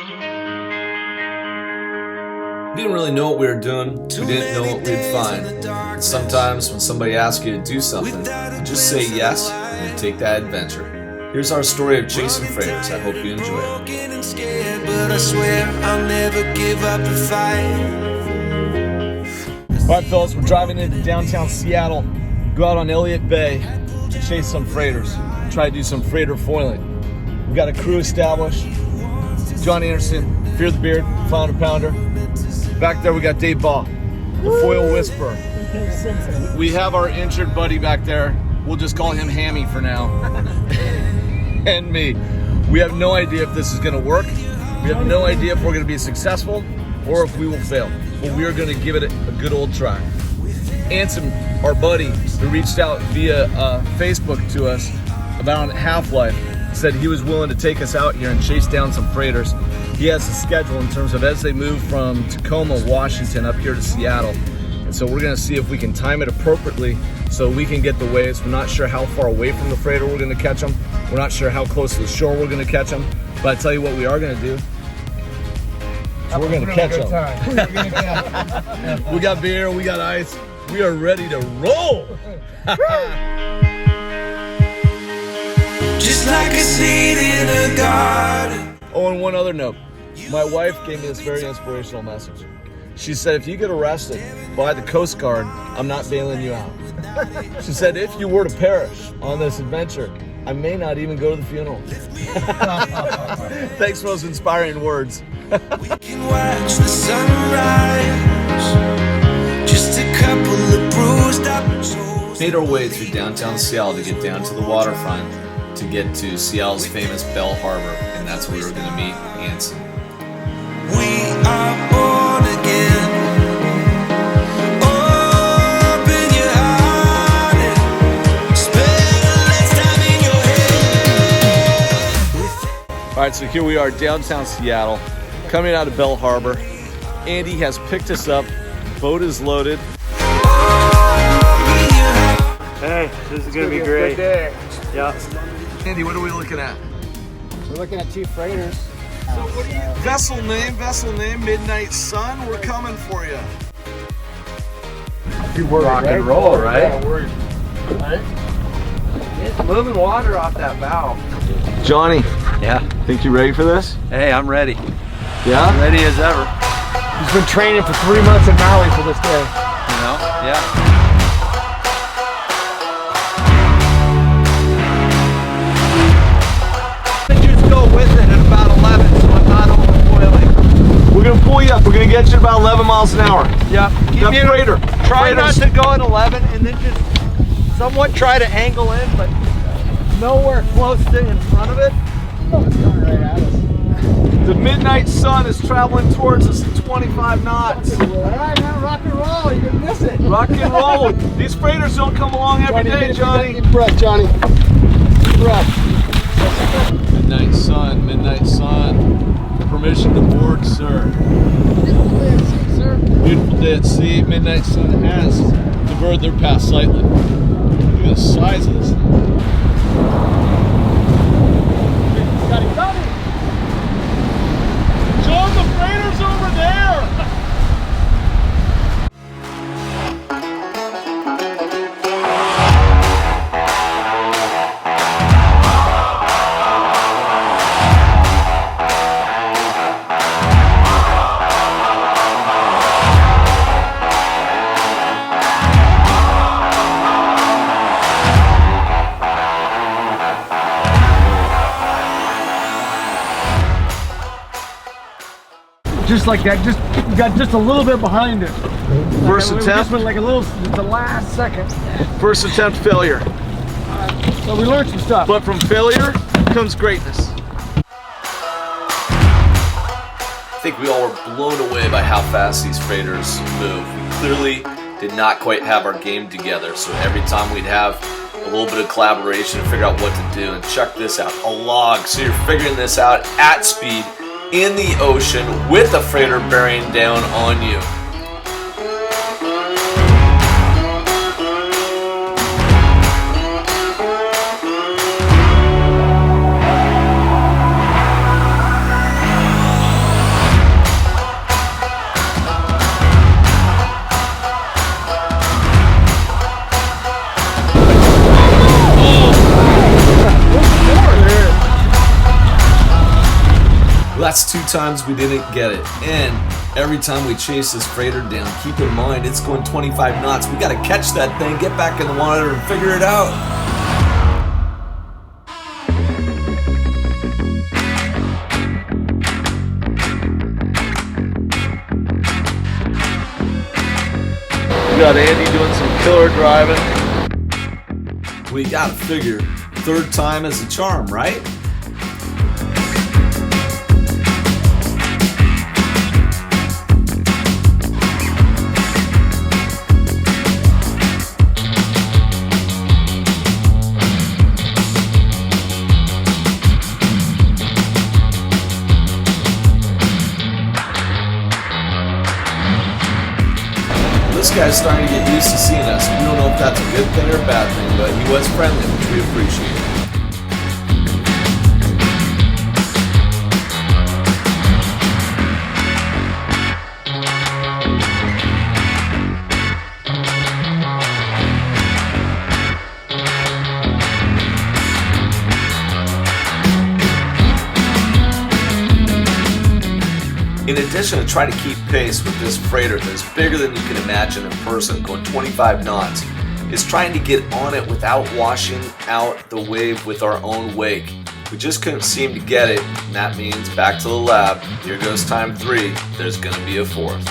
We didn't really know what we were doing. We didn't know what we'd find. And sometimes when somebody asks you to do something, you just say yes and you take that adventure. Here's our story of chasing freighters. I hope you enjoy it. But I swear I'll never give up the fight. All right, fellas, we're driving into downtown Seattle. Go out on Elliott Bay to chase some freighters. Try to do some freighter foiling. We've got a crew established. John Anderson, Fear the Beard, Founder Pounder. Back there we got Dave Ball, the Foil Whisperer. We have our injured buddy back there. We'll just call him Hammy for now. And me. We have no idea if this is gonna work. We have no idea if we're gonna be successful or if we will fail. But we are gonna give it a good old try. Anson, our buddy, who reached out via Facebook to us about Half-Life, said he was willing to take us out here and chase down some freighters. He has a schedule in terms of as they move from Tacoma, Washington up here to Seattle. And so we're gonna see if we can time it appropriately so we can get the waves. We're not sure how far away from the freighter we're gonna catch them. We're not sure how close to the shore we're gonna catch them. But I tell you what we are gonna do. So we're gonna catch them. We got beer, we got ice. We are ready to roll. Just like a seed in a garden. Oh, and one other note. My wife gave me this very inspirational message. She said, if you get arrested by the Coast Guard, I'm not bailing you out. She said, if you were to perish on this adventure, I may not even go to the funeral. Thanks for those inspiring words. We can watch the sunrise. Just a couple of bruised up souls. Made our way through downtown Seattle to get down to the waterfront to get to Seattle's famous Bell Harbor, and that's where we were going to meet Anson. We are born again. Open your heart and spend less time in your head. All right, so here we are, downtown Seattle, coming out of Bell Harbor. Andy has picked us up. Boat is loaded. Hey, this is gonna be great. Good day. Yeah. Andy, what are we looking at? We're looking at two freighters. Vessel name, Midnight Sun. We're coming for you. Rock and roll, right? Yeah, we're right. It's moving water off that bow. Johnny, Yeah. think you ready for this? Hey, I'm ready. Yeah? Ready as ever. He's been training for 3 months in Maui for this day. You know? Yeah. Just go with it at about 11, so I'm not overboiling. We're gonna pull you up. We're gonna get you at about 11 miles an hour. Yeah. That freighter. Try not to go at 11, and then just somewhat try to angle in, but nowhere close to in front of it. Oh, it's coming right at us. The Midnight Sun is traveling towards us at 25 knots. All right, man, rock and roll. You can miss it. Rock and roll. These freighters don't come along every day, Johnny. Deep breath, Johnny. Deep breath. Midnight Sun, Midnight Sun. Permission to board, sir. Beautiful day at sea, sir. Beautiful day at sea. Midnight Sun has diverted their path slightly. Look at the size of this. Got it, got it. John, the freighter's over there! Just like that, just got just a little bit behind it. First We attempt, just went like a little, the last second. first attempt failure. So we learned some stuff. But from failure comes greatness. I think we all were blown away by how fast these freighters move. We clearly did not quite have our game together, so every time we'd have a little bit of collaboration to figure out what to do. And check this out, a log. So you're figuring this out at speed in the ocean with the freighter bearing down on you. Well, that's 2 times we didn't get it. And every time we chase this freighter down, keep in mind it's going 25 knots. We gotta catch that thing, get back in the water, and figure it out. We got Andy doing some killer driving. We gotta figure 3rd time is a charm, right? This guy's starting to get used to seeing us. We don't know if that's a good thing or a bad thing, but he was friendly, which we appreciate. In addition to trying to keep pace with this freighter that's bigger than you can imagine in person, going 25 knots, is trying to get on it without washing out the wave with our own wake. We just couldn't seem to get it, and that means back to the lab. Here goes time 3. There's gonna be a 4th.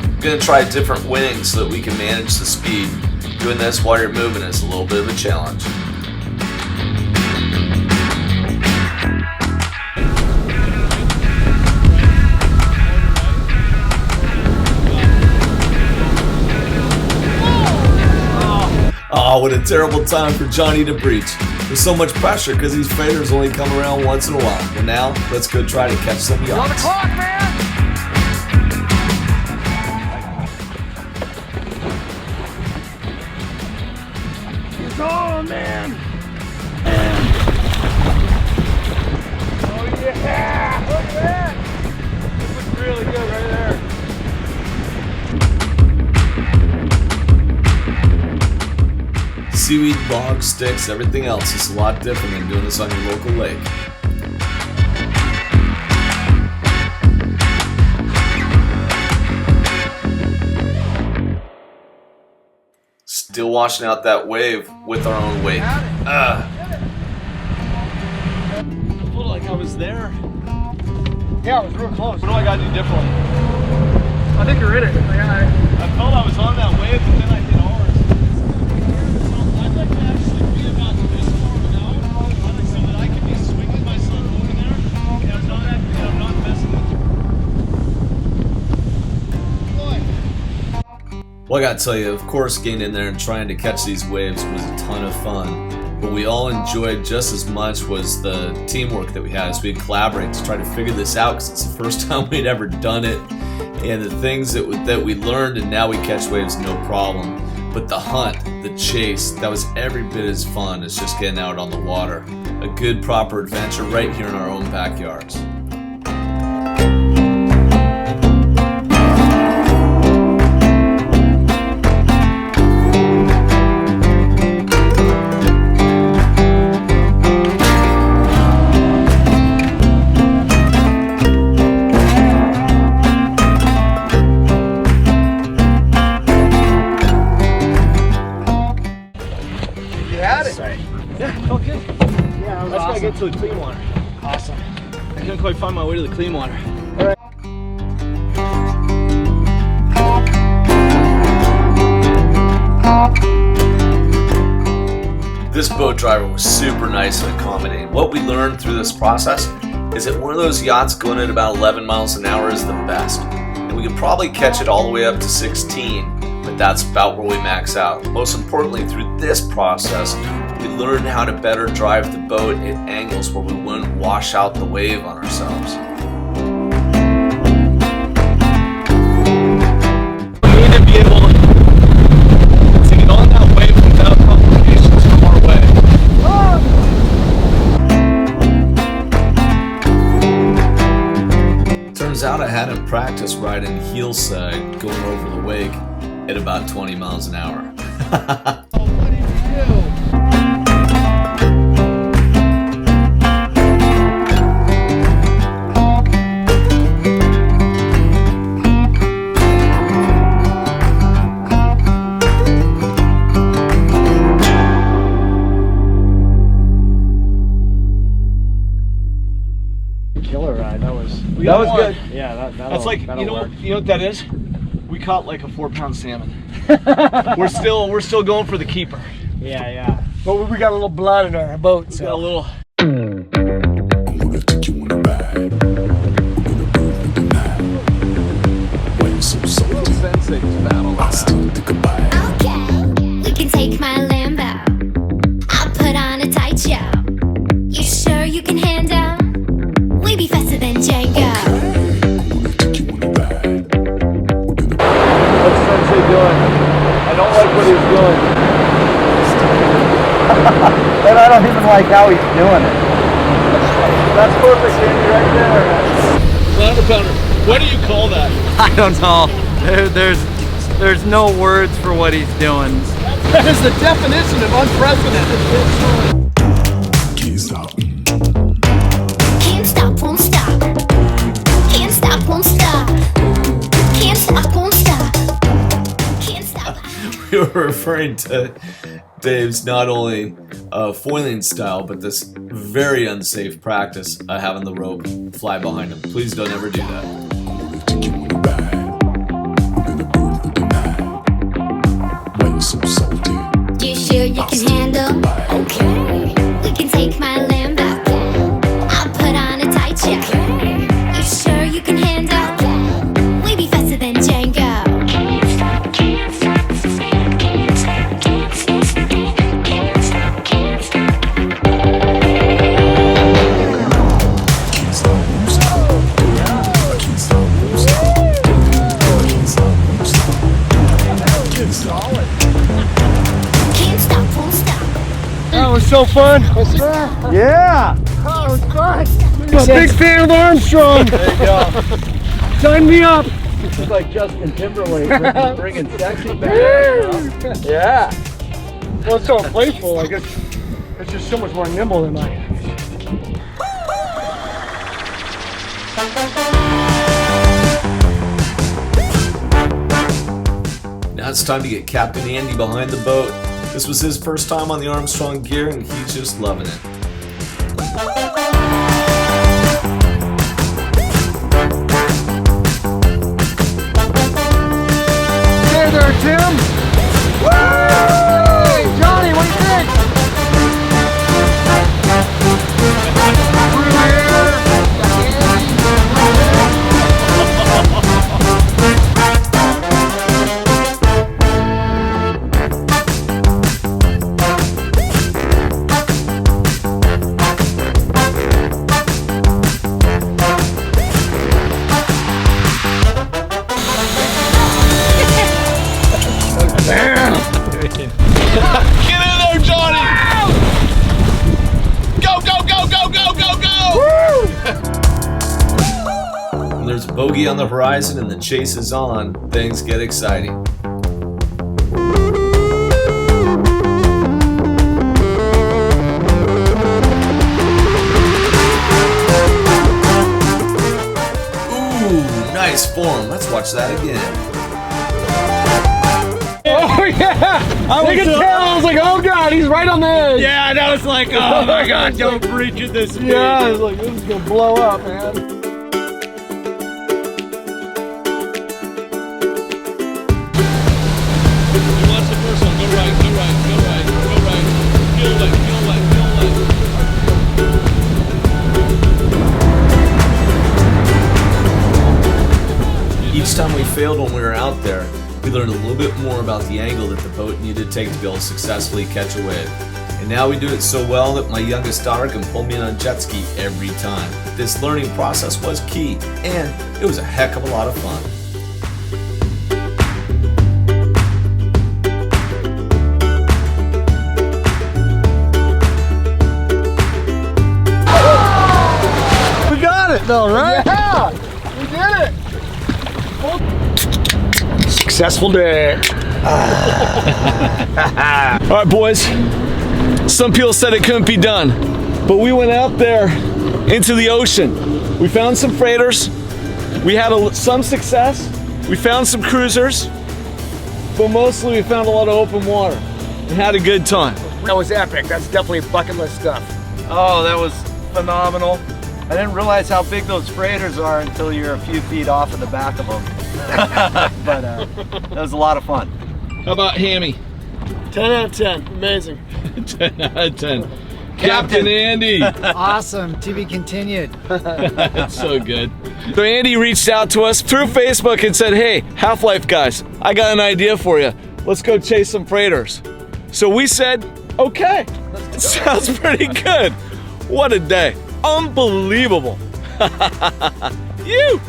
I'm gonna try a different wing so that we can manage the speed. Doing this while you're moving is a little bit of a challenge. Oh, what a terrible time for Johnny to breach. There's so much pressure because these freighters only come around once in a while. Well, now, let's go try to catch some yachts. On the clock, man! It's on, man! Oh, yeah! Look at that! This looks really good right there. Seaweed, bog, sticks, everything else is a lot different than doing this on your local lake. Still washing out that wave with our own wake. I feel like I was there. Yeah, it was real close. What do I gotta do differently? I think you're in it. I felt I was on that wave, but then I hit ours. I'd like to actually be about this far out, so that I can be swinging myself over there, and I'm not messing with. Well, I gotta tell you, of course, getting in there and trying to catch these waves was a ton of fun. What we all enjoyed just as much was the teamwork that we had as we collaborate to try to figure this out, because it's the first time we'd ever done it, and the things that we learned, and now we catch waves no problem. But the hunt, the chase, that was every bit as fun as just getting out on the water. A good, proper adventure right here in our own backyards. Get to the clean water. Awesome. I couldn't quite find my way to the clean water. All right. This boat driver was super nice and accommodating. What we learned through this process is that one of those yachts going at about 11 miles an hour is the best. And we could probably catch it all the way up to 16, but that's about where we max out. Most importantly, through this process, we learned how to better drive the boat at angles where we wouldn't wash out the wave on ourselves. We need to be able to get on that wave without complications from our way. Turns out I hadn't practiced riding heel side going over the wake at about 20 miles an hour. What did you do? That was good. Yeah, That's like, that'll you know, work. you know what that is? We caught like a 4-pound salmon. we're still going for the keeper. Yeah. But we got a little blood in our boat, so. Got a little. I'm gonna take you on a ride. We're gonna burn the night. Why you so salty? I still think about it. Okay, we can take my Lambo. I'll put on a tight show. You sure you can handle? We be faster than Django. I'm gonna take you on a ride. What's Sensei doing? I don't like what he's doing. And I don't even like how he's doing it. That's perfect, Andy, right there. Flounder pounder. What do you call that? I don't know. There's no words for what he's doing. That is the definition of unprecedented. Can't stop. Can't stop, won't stop. Can't stop, won't stop. Can't stop, won't stop. Can't stop. We were referring to Dave's not only foiling style, but this very unsafe practice of having the rope fly behind him. Please don't ever do that. I'm gonna take you on a ride. We're gonna burn the night. Why you so salty? You sure you can handle? Okay, we can take my Lambo. I'll put on a tight show. You sure you can handle? We be faster than Django. Can't stop, won't stop. Can't stop, won't stop. Can't stop, won't stop. Can't stop. Can't stop, won't stop. That was so fun. Yeah. That was fun. I'm a big fan of Armstrong. There you go. Sign me up. This is like Justin Timberlake bringing sexy back. Yeah. Well, it's so playful. I guess it's just so much more nimble than mine. Now it's time to get Captain Andy behind the boat. This was his first time on the Armstrong gear, and he's just loving it. Hey there, Tim. Hey, Johnny, what do you think? Through here. Get in there, Johnny! Go, go, go, go, go, go, go! When there's a bogey on the horizon and the chase is on, things get exciting. Ooh, nice form. Let's watch that again. Oh yeah! I could tell. I was like, oh god, he's right on the edge. Yeah, and I was like, oh my god, don't breach at this speed. Yeah, I was like, this is gonna blow up, man. You watch the first one. Go right, go right, go right, go right. Feel left, feel left, feel left. Each time we failed when we were out there, we learned a little bit more about the angle that the boat needed to take to be able to successfully catch a wave. And now we do it so well that my youngest daughter can pull me on a jet ski every time. This learning process was key, and it was a heck of a lot of fun. We got it though, right? Yeah, we did it. Successful day. All right, boys. Some people said it couldn't be done, but we went out there into the ocean. We found some freighters. We had some success. We found some cruisers, but mostly we found a lot of open water and had a good time. That was epic. That's definitely bucket list stuff. Oh, that was phenomenal. I didn't realize how big those freighters are until you're a few feet off of the back of them. But that was a lot of fun. How about Hammy? 10 out of 10. Amazing. 10 out of 10. Captain Andy. Awesome. To be continued. That's so good. So Andy reached out to us through Facebook and said, hey, Half-Life guys, I got an idea for you. Let's go chase some freighters. So we said, okay. Sounds pretty good. What a day. Unbelievable. You.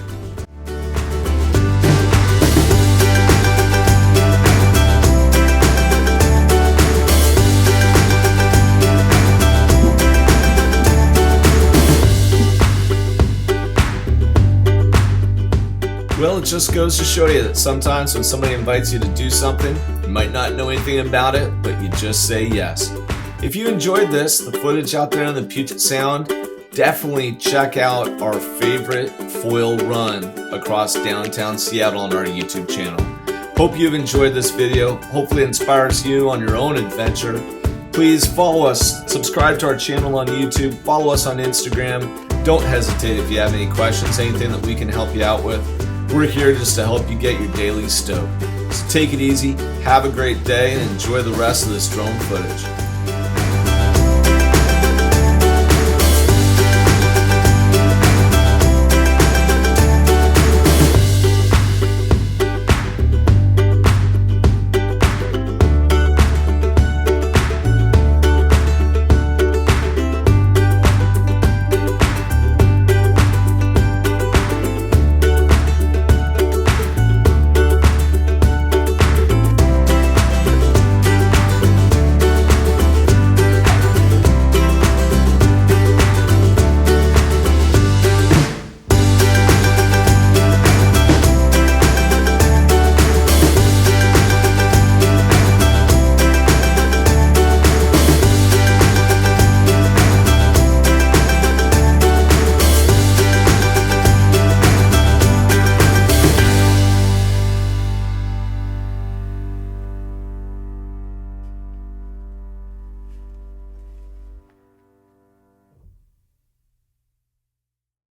Well, it just goes to show you that sometimes when somebody invites you to do something, you might not know anything about it, but you just say yes. If you enjoyed this, the footage out there in the Puget Sound, definitely check out our favorite foil run across downtown Seattle on our YouTube channel. Hope you've enjoyed this video. Hopefully it inspires you on your own adventure. Please follow us, subscribe to our channel on YouTube, follow us on Instagram. Don't hesitate if you have any questions, anything that we can help you out with. We're here just to help you get your daily stoke. So take it easy, have a great day, and enjoy the rest of this drone footage.